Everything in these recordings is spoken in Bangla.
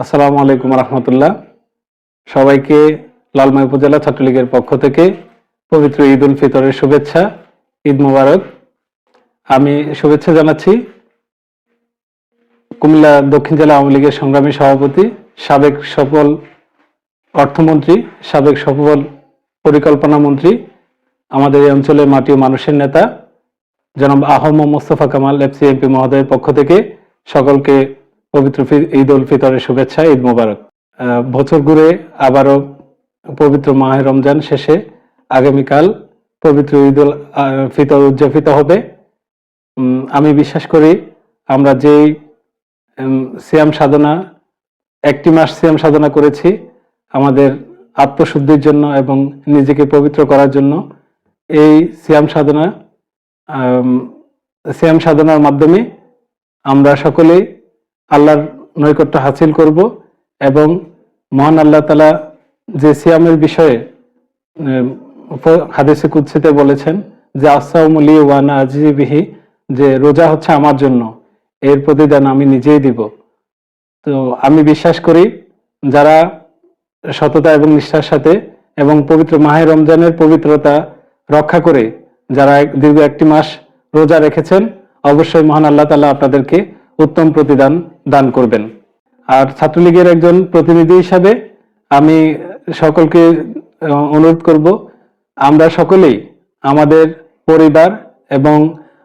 আসসালামু আলাইকুম রহমতুল্লাহ। সবাইকে লালমাই উপজেলা ছাত্রলীগের পক্ষ থেকে পবিত্র ঈদ উল ফিতরের শুভেচ্ছা, ঈদ মোবারক। আমি শুভেচ্ছা জানাচ্ছি কুমিল্লা দক্ষিণ জেলা আওয়ামী লীগের সংগ্রামী সভাপতি, সাবেক সফল অর্থমন্ত্রী, সাবেক সফল পরিকল্পনা মন্ত্রী, আমাদের এই অঞ্চলের মাটি ও মানুষের নেতা জনাব আহম মোস্তফা কামাল এফসিএমপি মহোদয়ের পক্ষ থেকে সকলকে পবিত্র ঈদ উল ফিতরের শুভেচ্ছা, ঈদ মোবারক। বছর ঘুরে আবারও পবিত্র মাহে রমজান শেষে আগামীকাল পবিত্র ঈদ উল ফিতর উদযাপিত হবে। আমি বিশ্বাস করি আমরা যেই সিয়াম সাধনা, একটি মাস সিয়াম সাধনা করেছি আমাদের আত্মশুদ্ধির জন্য এবং নিজেকে পবিত্র করার জন্য, এই সিয়াম সাধনার মাধ্যমে আমরা সকলেই আল্লাহর নৈকট্য হাসিল করব এবং মহান আল্লাহ তাআলা যে সিয়ামের বিষয়ে হাদিসে কুদসিতে বলেছেন যে আসসাউমু লি ওয়া আনা আজজি বিহি, যে রোজা হচ্ছে আমার জন্য, এর প্রতিদান আমি নিজেই দিব। তো আমি বিশ্বাস করি যারা সততা এবং নিষ্ঠার সাথে এবং পবিত্র মাহে রমজানের পবিত্রতা রক্ষা করে যারা দীর্ঘ একটি মাস রোজা রেখেছেন, অবশ্যই মহান আল্লাহ তাআলা আপনাদেরকে উত্তম প্রতিদান দান করবেন। আর ছাত্রলীগের একজন প্রতিনিধি হিসাবে আমি সকলকে অনুরোধ করব, আমরা সকলেই আমাদের পরিবার এবং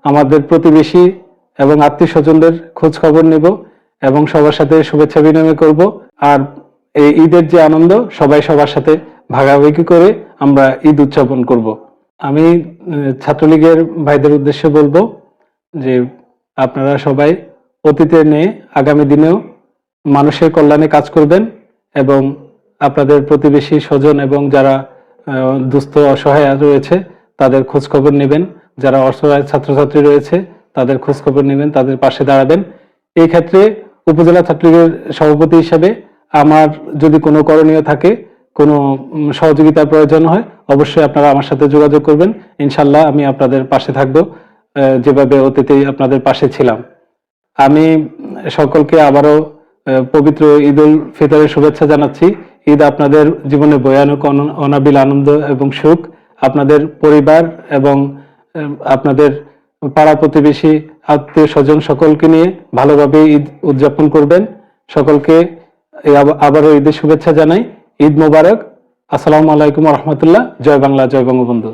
আমাদের প্রতিবেশী এবং আত্মীয় স্বজনদের খোঁজ খবর নেব এবং সবার সাথে শুভেচ্ছা বিনিময় করব। আর এই ঈদের যে আনন্দ, সবাই সবার সাথে ভাগাভাগি করে আমরা ঈদ উদযাপন করব। আমি ছাত্রলীগের ভাইদের উদ্দেশ্যে বলবো যে আপনারা সবাই অতীতে নিয়ে আগামী দিনেও মানুষের কল্যাণে কাজ করবেন এবং আপনাদের প্রতিবেশী স্বজন এবং যারা দুস্থ অসহায় রয়েছে তাদের খোঁজ খবর নেবেন, যারা অসহায় ছাত্রছাত্রী রয়েছে তাদের খোঁজ খবর নেবেন, তাদের পাশে দাঁড়াবেন। এই ক্ষেত্রে উপজেলা ছাত্রলীগের সভাপতি হিসেবে আমার যদি কোনো করণীয় থাকে, কোনো সহযোগিতার প্রয়োজন হয়, অবশ্যই আপনারা আমার সাথে যোগাযোগ করবেন। ইনশাল্লাহ আমি আপনাদের পাশে থাকবো, যেভাবে অতীতে আপনাদের পাশে ছিলাম। আমি সকলকে আবারও পবিত্র ঈদ উল ফিতরের শুভেচ্ছা জানাচ্ছি। ঈদ আপনাদের জীবনে ভয়ানক অনাবিল আনন্দ এবং সুখ, আপনাদের পরিবার এবং আপনাদের পাড়া প্রতিবেশী আত্মীয় স্বজন সকলকে নিয়ে ভালোভাবে ঈদ উদযাপন করবেন। সকলকে আবারও ঈদের শুভেচ্ছা জানাই। ঈদ মোবারক। আসসালামু আলাইকুম রহমতুল্লাহ। জয় বাংলা, জয় বঙ্গবন্ধু।